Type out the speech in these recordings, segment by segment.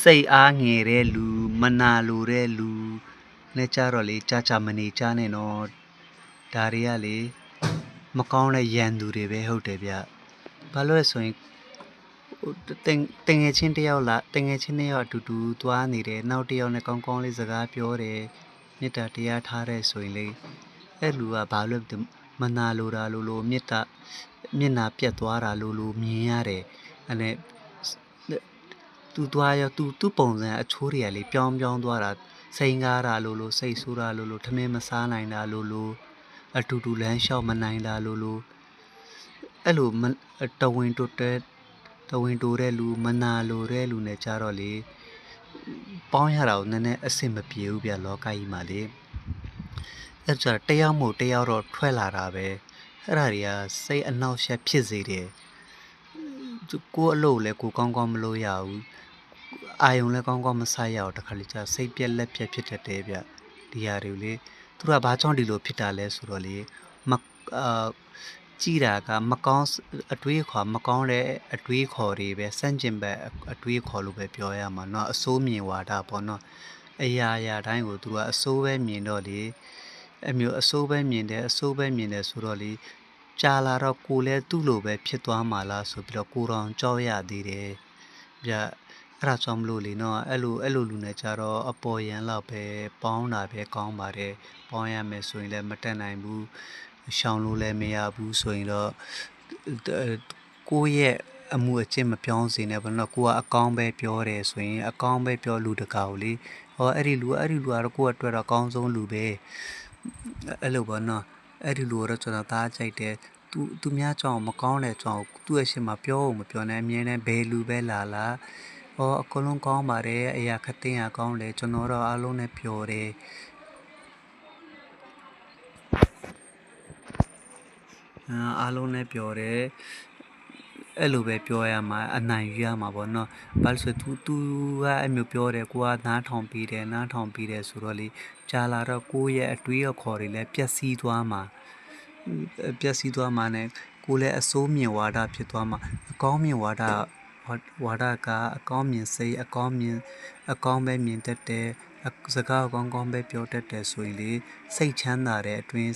စိတ်အားငယ်တဲ့လူမနာလိုတဲ့လူနဲ့ကြတော့လေကြာမနေကြနဲ့တော့ဒါတွေကလေမကောင်းတဲ့ရန်သူတွေပဲဟုတ်တယ်ဗျဘာလို့လဲဆိုရင်တင်ငယ်ချင်းတယောက်လားတင်ငယ်ချင်းနှစ်ယောက်အတူတူသွားနေတယ်နောက်တစ်ယောက်နဲ့ကောင်းကောင်းလေးစကားပြောတယ်မေတ္တာတရားထားတဲ့ဆိုရင်လေအဲ့လူကဘာလို့မနာလိုတာလို့မေတ္တာပြတ်သွားတာလို့မြင်ရတယ်အဲ့နဲ့သူသွားရောသူပုံစံအချိုးတွေကလေပြောင်းသွားတာစိန်ကားတာလို့စိတ်ဆိုးတာလို့ထမင်းမစားနိုင်တာလို့အတူတူလမ်းလျှောက်မနိုင်တာလို့အဲ့လိုတဝင်တိုတဲ့လူမနာလိုတဲ့လူနဲ့ကြတော့လေပေါင်းရတာကိုနည်းနည်းအဆင်မပြေဘူးဗျလောကကြီးမှာလေအဲ့ကြတယောက်မို့တယောက်တော့ထွက်လာတာပဲအဲ့ဒါတွေကစိတ်အနှောက်အယှက်ဖြစ်စေတယ်ကိုယ်အလုပ်လည်းကိုကောင်းကောင်းမလုပ်ရဘူးအာယုံလည်းကောင်းကောင်းမဆိုင်ရအောင်တခါလေကြာစိတ်ပြက်လက်ပြက်ဖြစ်တတ်တယ်ဗျဒီဟာတွေလေသူကဘာကြောင့်ဒီလိုဖြစ်တာလဲဆိုတော့လေကြည်တာကမကောင်းအတွေးခေါ်မကောင်းတဲ့အတွေးခေါ်တွေပဲစန့်ကျင်ဘက်အတွေးခေါ်လို့ပဲပြောရမှာเนาะအစိုးမြင်ဝါဒပေါ့เนาะအရာတိုင်းကိုသူကအစိုးပဲမြင်တော့လေအမျိုးအစိုးပဲမြင်တယ်ဆိုတော့လေကြာလာတော့ကိုလည်းသူ့လိုပဲဖြစ်သွားမှာလားဆိုပြီးတော့ကိုတော်ကြောက်ရသေးတယ်ဗျအဲ့ဒါကြောင့်မလို့လေနော်အဲ့လိုလူနဲ့ကြတော့အပေါ်ယံလောက်ပဲပေါင်းတာပဲကောင်းပါတယ်ပေါင်းရမယ်ဆိုရင်လည်းမတက်နိုင်ဘူးရှောင်လို့လည်းမရဘူးဆိုရင်တော့ကိုယ့်ရဲ့အမှုအကျင့်မပြောင်းစေနဲ့ဘာလို့ကိုကအကောင်းပဲပြောတယ်ဆိုရင်အကောင်းပဲပြောလူတကာကိုလေဟောအဲ့ဒီလူကတော့ကိုယ့်အတွက်တော့အကောင်းဆုံးလူပဲအဲ့လိုပေါ့နော်အဲ့ဒီလူတော့ကျွန်တော်သားကြိုက်တယ်သူများကြောင့်မကောင်းတဲ့ကြောင့်သူ့ရဲ့ရှေ့မှာပြောဖို့မပြောနဲ့အမြဲတမ်းဘယ်လူပဲလာဟောအကုန်လုံးကောင်းပါတယ်အရာခက်တင်ရကောင်းတယ်ကျွန်တော်တော့အားလုံးနဲ့ပြောတယ်အားလုံးနဲ့ပြောတယ်အဲ့လိုပဲပြောရမှာအနိုင်ယူရမှာပေါ့နော်ဘာလို့ဆိုသူကအဲ့မျိုးပြောတယ်ကိုကနားထောင်ပြီးတယ်ဆိုတော့လေကြာလာတော့ကိုယ့်ရဲ့အတွေးအခေါ်တွေလည်းပျက်စီးသွားမှာနဲ့ကိုလည်းအစိုးမြင်ဝါဒဖြစ်သွားမှာအကောင်းမြင်ဝါဒကအကောင်းမြင်စိတ်အကောင်းပဲမြင်တတ်တယ်စကားကောင်းပဲပြောတတ်တယ်ဆိုရင်လေစိတ်ချမ်းသာတဲ့အတွင်း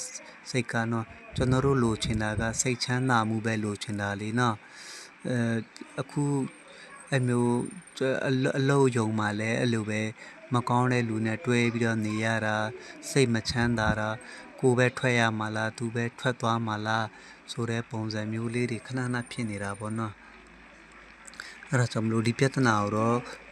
စိတ်ကတော့ကျွန်တော်တို့လိုချင်တာကစိတ်ချမ်းသာမှုပဲလိုချင်တာလေနော်အခုအမျိုးအလုပ်ယုံမှာလည်းအဲ့လိုပဲမကောင်းတဲ့လူနဲ့တွဲပြီးတော့နေရတာစိတ်မချမ်းသာတာကိုပဲထွက်ရမှာလားသူပဲထွက်သွားမှာလားဆိုတဲ့ပုံစံမျိုးလေးတွေခဏဖြစ်နေတာပေါ့နော်အဲ့ဒါကြောင့်မလို့ဒီပြဿနာကိုတော့